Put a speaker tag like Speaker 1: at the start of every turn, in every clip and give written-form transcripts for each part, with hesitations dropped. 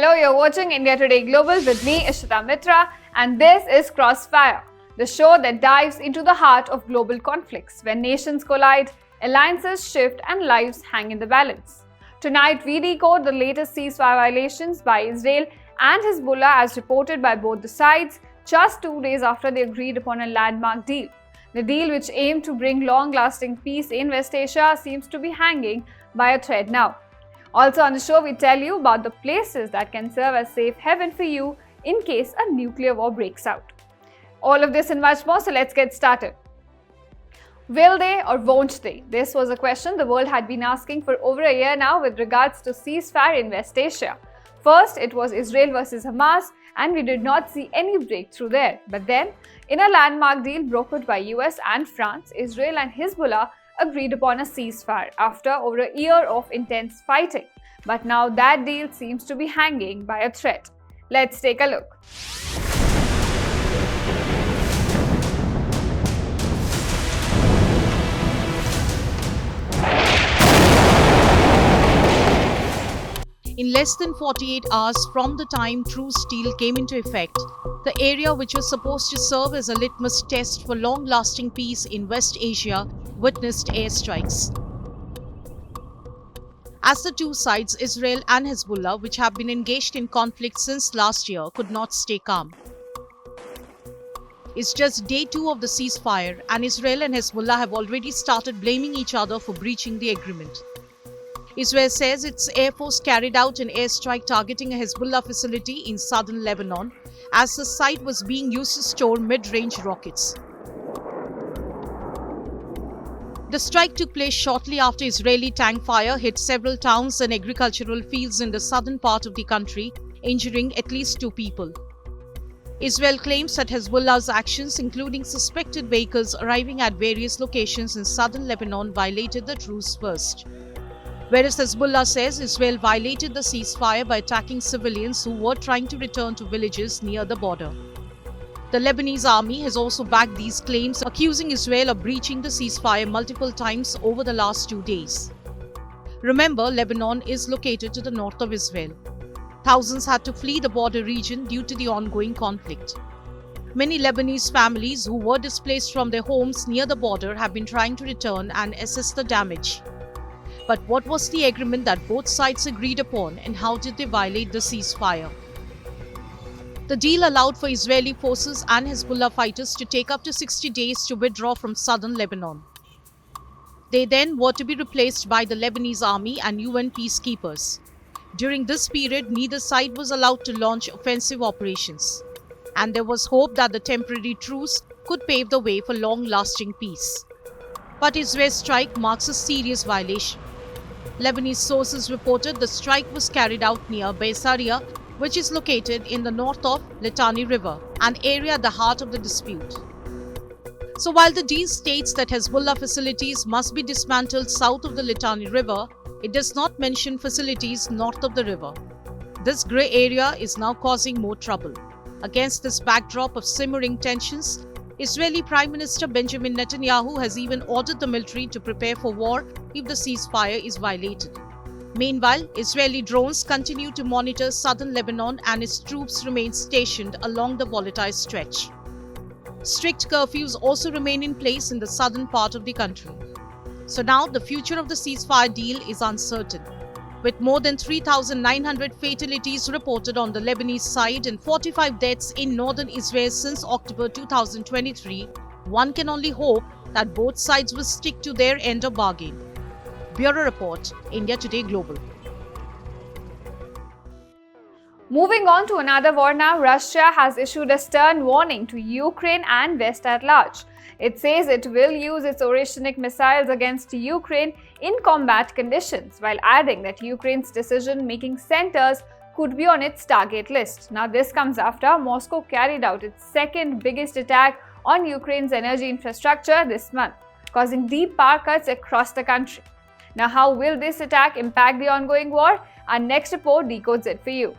Speaker 1: Hello, you're watching India Today Global with me, Ishita Mitra, and this is Crossfire, the show that dives into the heart of global conflicts when nations collide, alliances shift, and lives hang in the balance. Tonight, we decode the latest ceasefire violations by Israel and Hezbollah as reported by both the sides just 2 days after they agreed upon a landmark deal. The deal, which aimed to bring long-lasting peace in West Asia, seems to be hanging by a thread now. Also on the show, we tell you about the places that can serve as safe haven for you in case a nuclear war breaks out. All of this and much more, so let's get started. Will they or won't they? This was a question the world had been asking for over a year now with regards to ceasefire in West Asia. First, it was Israel versus Hamas, and we did not see any breakthrough there. But then, in a landmark deal brokered by US and France, Israel and Hezbollah agreed upon a ceasefire after over a year of intense fighting. But now that deal seems to be hanging by a thread. Let's take a look.
Speaker 2: In less than 48 hours from the time truce deal came into effect, the area which was supposed to serve as a litmus test for long-lasting peace in West Asia witnessed airstrikes. As the two sides, Israel and Hezbollah, which have been engaged in conflict since last year, could not stay calm. It's just day 2 of the ceasefire, and Israel and Hezbollah have already started blaming each other for breaching the agreement. Israel says its air force carried out an airstrike targeting a Hezbollah facility in southern Lebanon, as the site was being used to store mid-range rockets. The strike took place shortly after Israeli tank fire hit several towns and agricultural fields in the southern part of the country, injuring at least 2 people. Israel claims that Hezbollah's actions, including suspected vehicles arriving at various locations in southern Lebanon, violated the truce first. Whereas Hezbollah says Israel violated the ceasefire by attacking civilians who were trying to return to villages near the border. The Lebanese army has also backed these claims, accusing Israel of breaching the ceasefire multiple times over the last 2 days. Remember, Lebanon is located to the north of Israel. Thousands had to flee the border region due to the ongoing conflict. Many Lebanese families who were displaced from their homes near the border have been trying to return and assess the damage. But what was the agreement that both sides agreed upon, and how did they violate the ceasefire? The deal allowed for Israeli forces and Hezbollah fighters to take up to 60 days to withdraw from southern Lebanon. They then were to be replaced by the Lebanese army and UN peacekeepers. During this period, neither side was allowed to launch offensive operations, and there was hope that the temporary truce could pave the way for long-lasting peace. But Israel's strike marks a serious violation. Lebanese sources reported the strike was carried out near Baisaria, which is located in the north of Litani River, an area at the heart of the dispute. So while the deal states that Hezbollah facilities must be dismantled south of the Litani River, it does not mention facilities north of the river. This grey area is now causing more trouble. Against this backdrop of simmering tensions, Israeli Prime Minister Benjamin Netanyahu has even ordered the military to prepare for war if the ceasefire is violated. Meanwhile, Israeli drones continue to monitor southern Lebanon and its troops remain stationed along the volatile stretch. Strict curfews also remain in place in the southern part of the country. So now the future of the ceasefire deal is uncertain. With more than 3,900 fatalities reported on the Lebanese side and 45 deaths in northern Israel since October 2023, one can only hope that both sides will stick to their end of bargain. Bureau Report, India Today Global.
Speaker 1: Moving on to another war now, Russia has issued a stern warning to Ukraine and West at large. It says it will use its Oryshnik missiles against Ukraine in combat conditions, while adding that Ukraine's decision-making centers could be on its target list. Now, this comes after Moscow carried out its second biggest attack on Ukraine's energy infrastructure this month, causing deep power cuts across the country. Now, how will this attack impact the ongoing war? Our next report decodes it for you.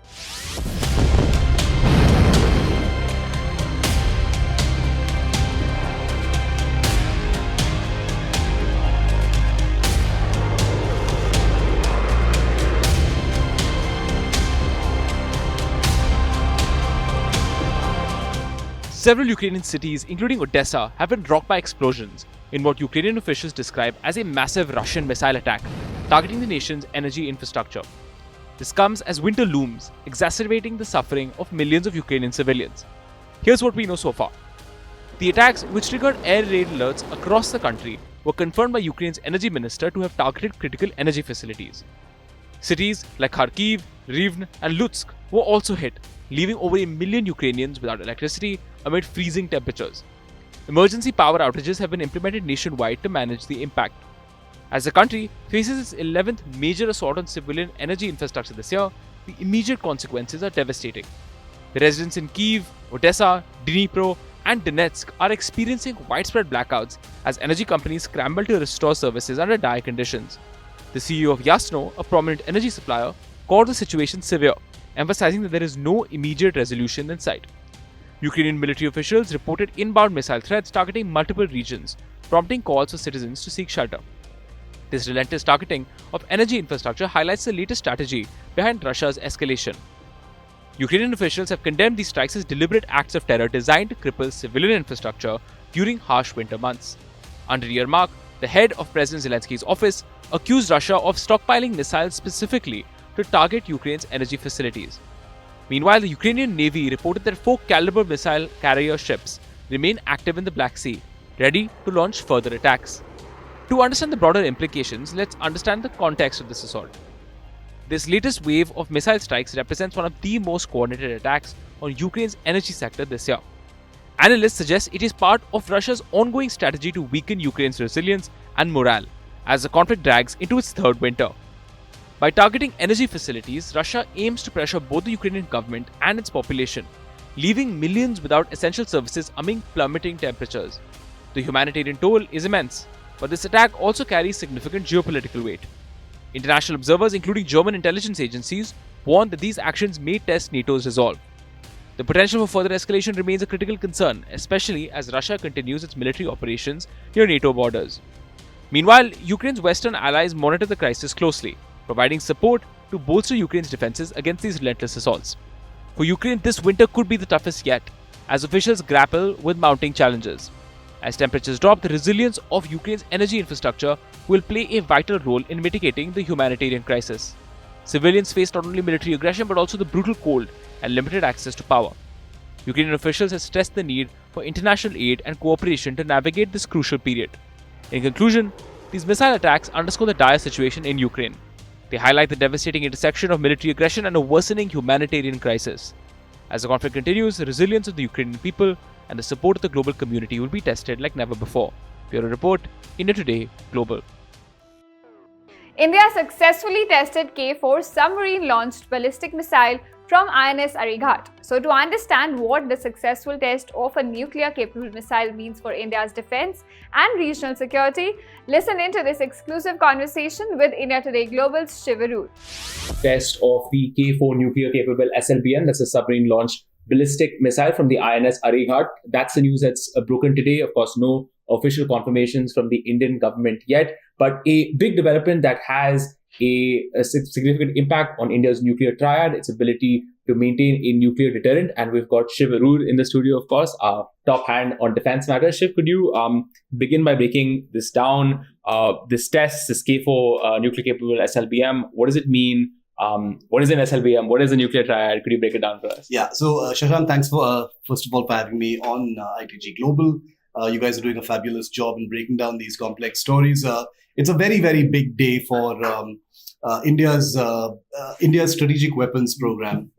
Speaker 3: Several Ukrainian cities, including Odessa, have been rocked by explosions in what Ukrainian officials describe as a massive Russian missile attack targeting the nation's energy infrastructure. This comes as winter looms, exacerbating the suffering of millions of Ukrainian civilians. Here's what we know so far. The attacks, which triggered air raid alerts across the country, were confirmed by Ukraine's energy minister to have targeted critical energy facilities. Cities like Kharkiv, Rivne, and Lutsk were also hit, leaving over 1 million Ukrainians without electricity amid freezing temperatures. Emergency power outages have been implemented nationwide to manage the impact. As the country faces its 11th major assault on civilian energy infrastructure this year, the immediate consequences are devastating. The residents in Kyiv, Odessa, Dnipro, and Donetsk are experiencing widespread blackouts as energy companies scramble to restore services under dire conditions. The CEO of Yasno, a prominent energy supplier, called the situation severe, emphasizing that there is no immediate resolution in sight. Ukrainian military officials reported inbound missile threats targeting multiple regions, prompting calls for citizens to seek shelter. This relentless targeting of energy infrastructure highlights the latest strategy behind Russia's escalation. Ukrainian officials have condemned these strikes as deliberate acts of terror designed to cripple civilian infrastructure during harsh winter months. Under Yermak, the head of President Zelensky's office accused Russia of stockpiling missiles specifically to target Ukraine's energy facilities. Meanwhile, the Ukrainian Navy reported that 4 caliber missile carrier ships remain active in the Black Sea, ready to launch further attacks. To understand the broader implications, let's understand the context of this assault. This latest wave of missile strikes represents one of the most coordinated attacks on Ukraine's energy sector this year. Analysts suggest it is part of Russia's ongoing strategy to weaken Ukraine's resilience and morale as the conflict drags into its third winter. By targeting energy facilities, Russia aims to pressure both the Ukrainian government and its population, leaving millions without essential services amid plummeting temperatures. The humanitarian toll is immense, but this attack also carries significant geopolitical weight. International observers, including German intelligence agencies, warn that these actions may test NATO's resolve. The potential for further escalation remains a critical concern, especially as Russia continues its military operations near NATO borders. Meanwhile, Ukraine's Western allies monitor the crisis closely, providing support to bolster Ukraine's defenses against these relentless assaults. For Ukraine, this winter could be the toughest yet, as officials grapple with mounting challenges. As temperatures drop, the resilience of Ukraine's energy infrastructure will play a vital role in mitigating the humanitarian crisis. Civilians face not only military aggression but also the brutal cold and limited access to power. Ukrainian officials have stressed the need for international aid and cooperation to navigate this crucial period. In conclusion, these missile attacks underscore the dire situation in Ukraine. They highlight the devastating intersection of military aggression and a worsening humanitarian crisis. As the conflict continues, the resilience of the Ukrainian people and the support of the global community will be tested like never before. Bureau Report, India Today Global.
Speaker 1: India successfully tested K-4 submarine-launched ballistic missile from INS Arighat. So to understand what the successful test of a nuclear-capable missile means for India's defense and regional security, listen into this exclusive conversation with India Today Global's Shivarur.
Speaker 4: Test of the K-4 nuclear-capable SLBM, that's a submarine-launched ballistic missile from the INS Arighat. That's the news that's broken today. Of course, no official confirmations from the Indian government yet, but a big development that has a significant impact on India's nuclear triad, its ability to maintain a nuclear deterrent. And we've got Shiv Arur in the studio, of course, our top hand on defense matters. Shiv, could you begin by breaking this down? This test, this K4 nuclear-capable SLBM, what does it mean? What is an SLBM? What is a nuclear triad? Could you break it down for us?
Speaker 5: Yeah, so Shashank, thanks for first of all for having me on ITG Global. You guys are doing a fabulous job in breaking down these complex stories. It's a very, very big day for India's strategic weapons program.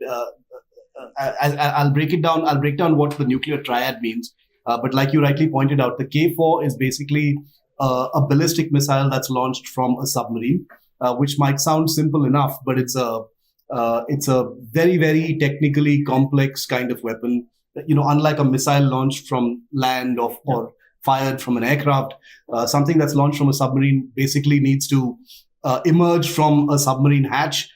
Speaker 5: I'll break it down. I'll break down what the nuclear triad means. But like you rightly pointed out, the K4 is basically a ballistic missile that's launched from a submarine, which might sound simple enough, but it's a very, very technically complex kind of weapon. You know, unlike a missile launched from land or fired from an aircraft, something that's launched from a submarine basically needs to emerge from a submarine hatch,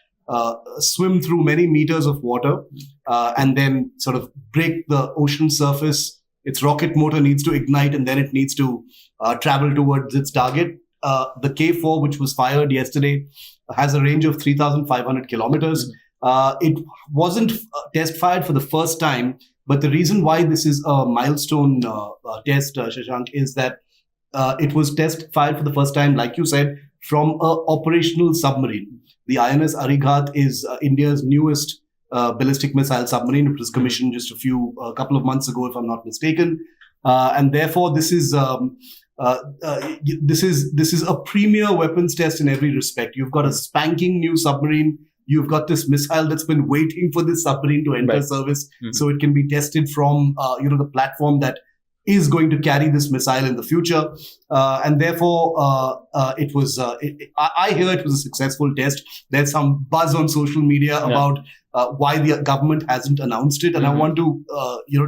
Speaker 5: swim through many meters of water, and then sort of break the ocean surface. Its rocket motor needs to ignite, and then it needs to travel towards its target. The K4, which was fired yesterday, has a range of 3,500 kilometers. It wasn't test fired for the first time But the reason why this is a milestone test, Shashank, is that it was fired for the first time, like you said, from an operational submarine. The INS Arighat is India's newest ballistic missile submarine. It was commissioned just a couple of months ago, if I'm not mistaken, and therefore this is a premier weapons test in every respect. You've got a spanking new submarine. You've got this missile that's been waiting for this submarine to enter service, so it can be tested from the platform that is going to carry this missile in the future, and therefore it was. I hear it was a successful test. There's some buzz on social media about why the government hasn't announced it, and I want to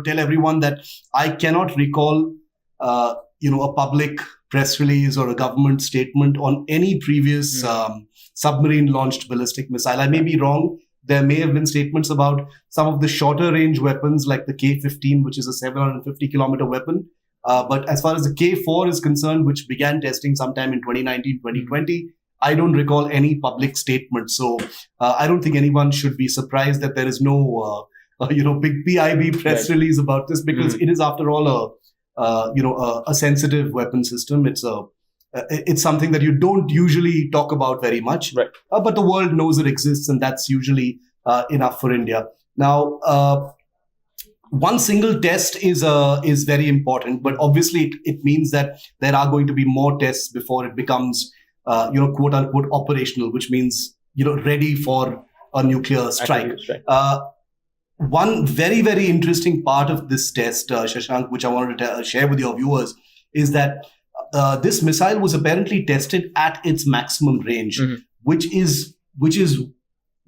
Speaker 5: tell everyone that I cannot recall a public press release or a government statement on any previous submarine-launched ballistic missile. I may be wrong. There may have been statements about some of the shorter range weapons like the K-15, which is a 750-kilometer weapon. But as far as the K-4 is concerned, which began testing sometime in 2019-2020, I don't recall any public statement. So I don't think anyone should be surprised that there is no big PIB press release about this, because it is, after all, a sensitive weapon system. It's something that you don't usually talk about very much, but the world knows it exists, and that's usually enough for India. Now, one single test is very important, but obviously it means that there are going to be more tests before it becomes, quote unquote, operational, which means ready for a nuclear strike. One very, very interesting part of this test, Shashank, which I wanted to share with your viewers, is that this missile was apparently tested at its maximum range, which is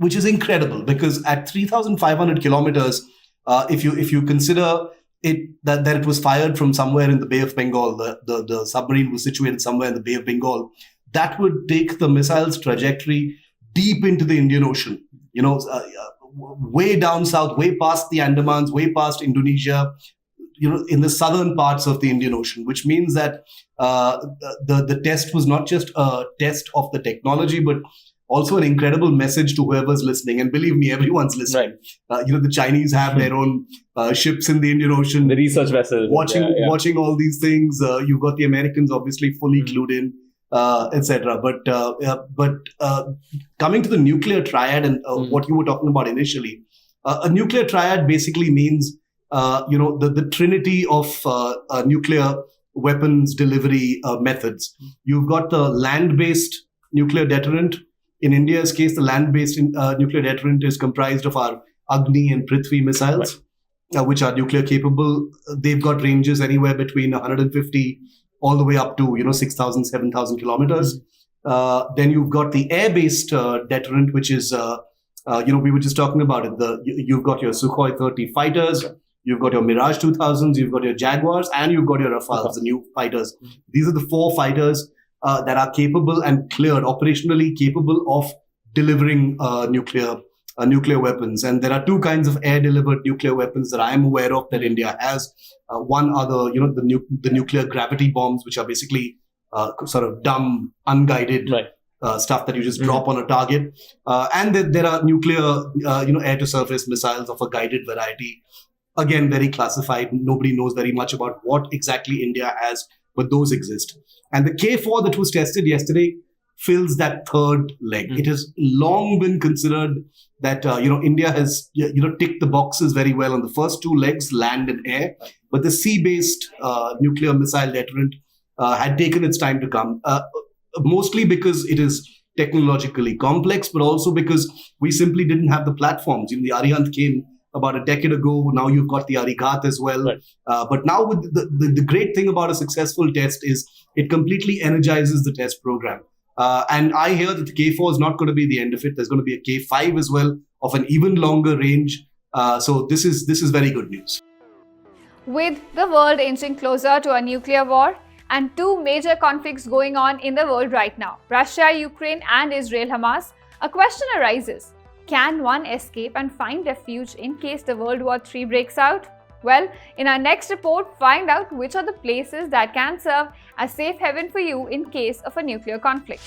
Speaker 5: incredible, because at 3,500 kilometers, if you consider that it was fired from somewhere in the Bay of Bengal, the submarine was situated somewhere in the Bay of Bengal, that would take the missile's trajectory deep into the Indian Ocean. Way down south, way past the Andamans, way past Indonesia, in the southern parts of the Indian Ocean, which means that the test was not just a test of the technology, but also an incredible message to whoever's listening. And believe me, everyone's listening. The Chinese have their own ships in the Indian Ocean,
Speaker 4: the research vessels,
Speaker 5: watching all these things. You've got the Americans obviously fully clued in, etc. But coming to the nuclear triad and what you were talking about initially, a nuclear triad basically means the trinity of nuclear weapons delivery methods. You've got the land-based nuclear deterrent. In India's case, the land-based nuclear deterrent is comprised of our Agni and Prithvi missiles, which are nuclear capable. They've got ranges anywhere between 150 all the way up to 6,000, 7,000 kilometers. Then you've got the air-based deterrent, which is we were just talking about it. You've got your Sukhoi 30 fighters. You've got your Mirage 2000s, you've got your Jaguars, and you've got your Rafales, the new fighters. These are the four fighters that are capable and cleared, operationally capable of delivering nuclear weapons. And there are two kinds of air-delivered nuclear weapons that I am aware of that India has. One are the nuclear gravity bombs, which are basically sort of dumb, unguided stuff that you just drop on a target. And there are nuclear, air-to-surface missiles of a guided variety. Again, very classified. Nobody knows very much about what exactly India has, but those exist. And the K-4 that was tested yesterday fills that third leg. It has long been considered that India has ticked the boxes very well on the first two legs, land and air, but the sea-based nuclear missile deterrent had taken its time to come, mostly because it is technologically complex, but also because we simply didn't have the platforms. The Arihant came about a decade ago. Now you've got the Arighat as well. But now with the great thing about a successful test is it completely energizes the test program. And I hear that the K-4 is not going to be the end of it. There's going to be a K-5 as well of an even longer range. So this is very good news.
Speaker 1: With the world inching closer to a nuclear war and two major conflicts going on in the world right now, Russia, Ukraine and Israel-Hamas, a question arises. Can one escape and find refuge in case the World War III breaks out? Well, in our next report, find out which are the places that can serve as safe haven for you in case of a nuclear conflict.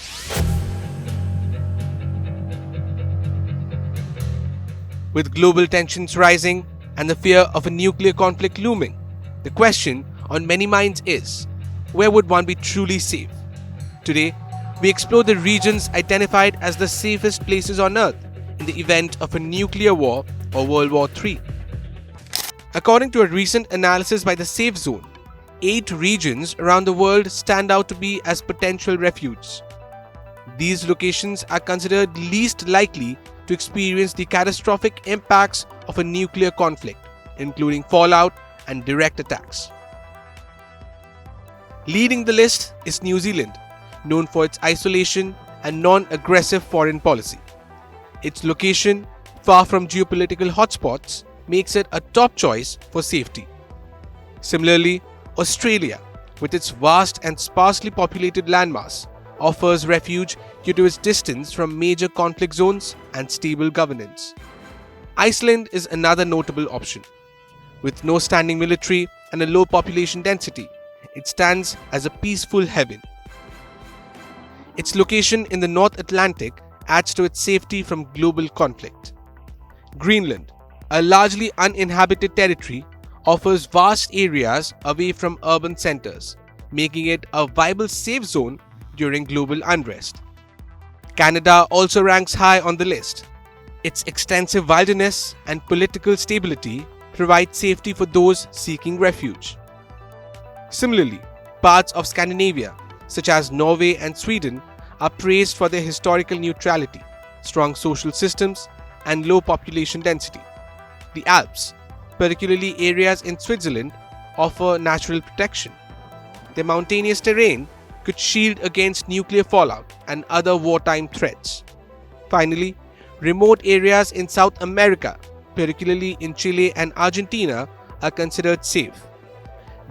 Speaker 6: With global tensions rising, and the fear of a nuclear conflict looming, the question on many minds is, where would one be truly safe? Today, we explore the regions identified as the safest places on Earth in the event of a nuclear war or World War III. According to a recent analysis by the Safe Zone, 8 regions around the world stand out to be as potential refuges. These locations are considered least likely to experience the catastrophic impacts of a nuclear conflict, including fallout and direct attacks. Leading the list is New Zealand, known for its isolation and non-aggressive foreign policy. Its location, far from geopolitical hotspots, makes it a top choice for safety. Similarly, Australia, with its vast and sparsely populated landmass, offers refuge due to its distance from major conflict zones and stable governance. Iceland is another notable option. With no standing military and a low population density, it stands as a peaceful haven. Its location in the North Atlantic adds to its safety from global conflict. Greenland, a largely uninhabited territory, offers vast areas away from urban centers, making it a viable safe zone during global unrest. Canada also ranks high on the list. Its extensive wilderness and political stability provide safety for those seeking refuge. Similarly, parts of Scandinavia, such as Norway and Sweden, are praised for their historical neutrality, strong social systems, and low population density. The Alps, particularly areas in Switzerland, offer natural protection. Their mountainous terrain could shield against nuclear fallout and other wartime threats. Finally, remote areas in South America, particularly in Chile and Argentina, are considered safe.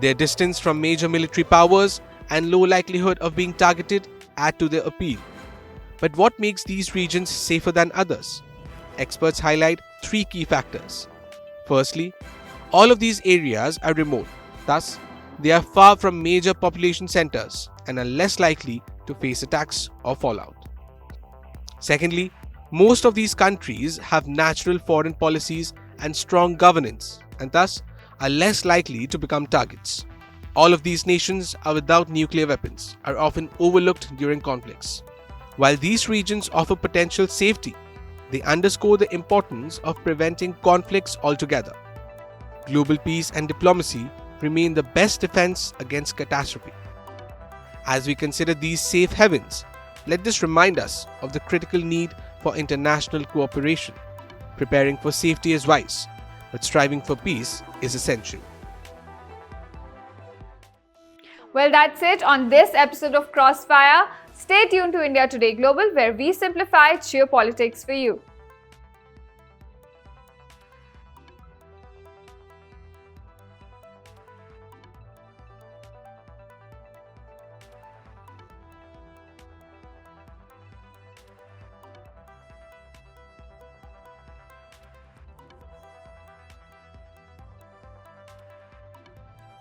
Speaker 6: Their distance from major military powers and low likelihood of being targeted add to their appeal. But what makes these regions safer than others? Experts highlight 3 key factors. Firstly, all of these areas are remote, thus, they are far from major population centers and are less likely to face attacks or fallout. Secondly, most of these countries have natural foreign policies and strong governance, and thus are less likely to become targets. All of these nations are without nuclear weapons, are often overlooked during conflicts. While these regions offer potential safety, they underscore the importance of preventing conflicts altogether. Global peace and diplomacy remain the best defense against catastrophe. As we consider these safe havens, let this remind us of the critical need for international cooperation. Preparing for safety is wise, but striving for peace is essential.
Speaker 1: Well, that's it on this episode of Crossfire. Stay tuned to India Today Global, where we simplify geopolitics for you.